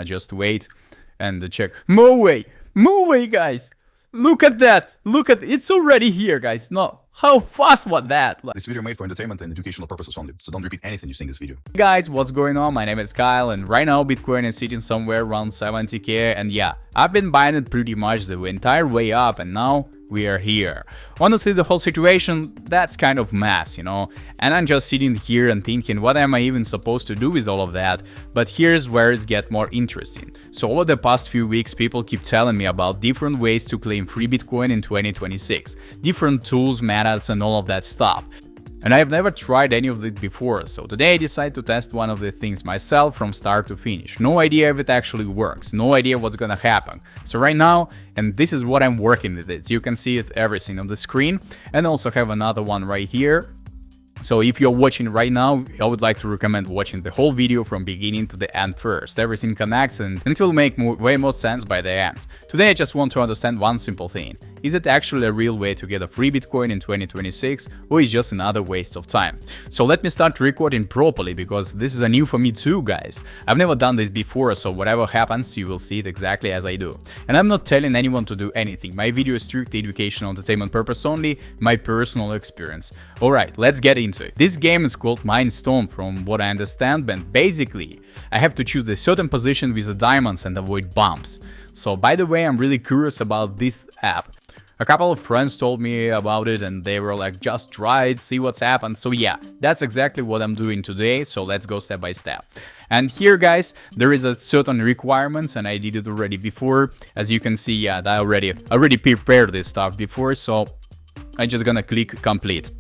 just wait and check. Move away, guys. Look at that. Look at it's already here, guys. No, how fast was that? This video made for entertainment and educational purposes only, so don't repeat anything you see in this video. Hey guys, what's going on? My name is Kyle, and right now Bitcoin is sitting somewhere around 70k, and yeah, I've been buying it pretty much the entire way up, and now we are here. Honestly, the whole situation, that's kind of mess, you know, and I'm just sitting here and thinking, what am I even supposed to do with all of that? But here's where it gets more interesting. So over the past few weeks, people keep telling me about different ways to claim free Bitcoin in 2026, different tools, methods, and all of that stuff. And I've never tried any of it before, so today I decided to test one of the things myself from start to finish. No idea if it actually works, no idea what's gonna happen. So right now, and this is what I'm working with it, you can see it everything on the screen, and also have another one right here. So if you're watching right now, I would like to recommend watching the whole video from beginning to the end first. Everything connects and it will make way more sense by the end. Today I just want to understand one simple thing. Is it actually a real way to get a free Bitcoin in 2026, or is it just another waste of time? So let me start recording properly, because this is a new for me too, guys. I've never done this before, so whatever happens, you will see it exactly as I do. And I'm not telling anyone to do anything. My video is strictly educational entertainment purpose only, my personal experience. Alright, let's get into it. This game is called Mindstorm from what I understand, but basically I have to choose a certain position with the diamonds and avoid bumps. So by the way, I'm really curious about this app. A couple of friends told me about it and they were like, just try it, see what's happened. So yeah, that's exactly what I'm doing today, so let's go step by step. And here, guys, there is a certain requirements, and I did it already before. As you can see, yeah, I already prepared this stuff before, so I'm just gonna click complete.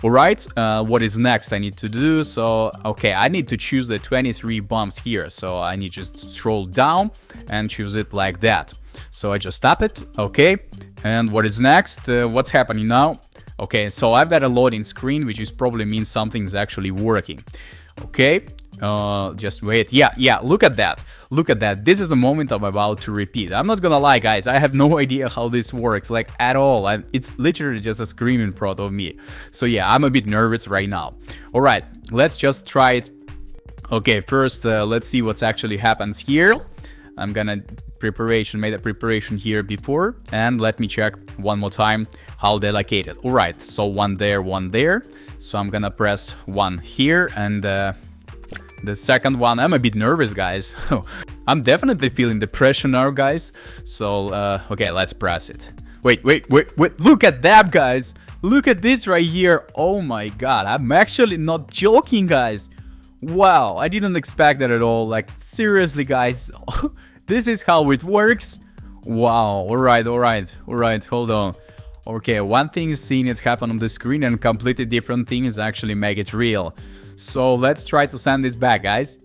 Alright, what is next I need to do? So, okay, I need to choose the 23 bumps here. So I need to just scroll down and choose it like that. So I just tap it, okay. And what is next? What's happening now? Okay, so I've got a loading screen, which is probably means something's actually working. Okay, just wait. Yeah, look at that. Look at that. This is a moment I'm about to repeat. I'm not gonna lie, guys. I have no idea how this works, like at all. It's literally just a screen in front of me. So yeah, I'm a bit nervous right now. All right, let's just try it. Okay, first, let's see what's actually happens here. I'm gonna made a preparation here before, and let me check one more time how they're located. All right, so one there. So I'm gonna press one here, and the second one. I'm a bit nervous, guys. I'm definitely feeling the pressure now, guys. So okay, let's press it. Wait, look at that, guys. Look at this right here. Oh my god, I'm actually not joking, guys. Wow, I didn't expect that at all. Like, seriously, guys. This is how it works. Wow, alright, hold on. Okay, one thing is seeing it happen on the screen, and completely different thing is actually make it real. So let's try to send this back, guys.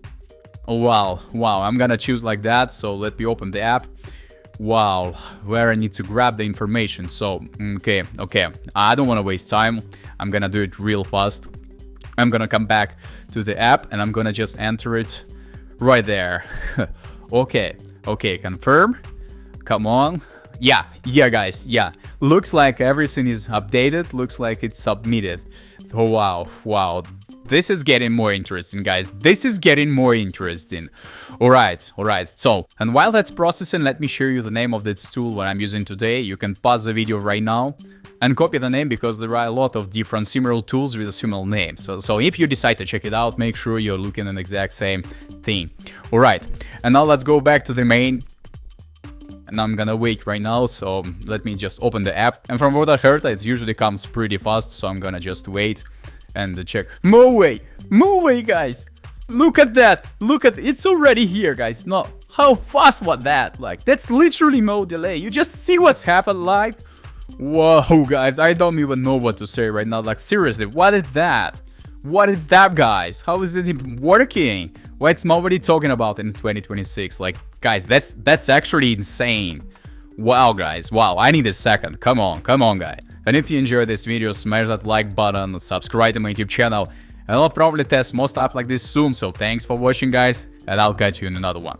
Oh, wow, I'm gonna choose like that. So let me open the app. Wow, where I need to grab the information. So, okay, I don't want to waste time. I'm gonna do it real fast. I'm gonna come back to the app and I'm gonna just enter it right there. Okay, confirm. Come on. Yeah, guys, yeah. Looks like everything is updated. Looks like it's submitted. Oh, wow. This is getting more interesting, guys. This is getting more interesting. Alright. So, and while that's processing, let me show you the name of this tool what I'm using today. You can pause the video right now and copy the name, because there are a lot of different similar tools with a similar name. So if you decide to check it out, make sure you're looking at the exact same thing. Alright, and now let's go back to the main. And I'm gonna wait right now, so let me just open the app. And from what I heard, it usually comes pretty fast, so I'm gonna just wait and check. Move away, guys. Look at that. It's already here, guys. No, how fast was that? Like, that's literally no delay. You just see what's happened live. Whoa, guys, I don't even know what to say right now. Like, seriously, what is that? Guys? How is it even working? Why it's nobody talking about it in 2026? Like, guys, that's actually insane. Wow, guys, wow, I need a second. Come on, guys. And if you enjoyed this video, smash that like button, subscribe to my YouTube channel, and I'll probably test more stuff like this soon. So thanks for watching, guys, and I'll catch you in another one.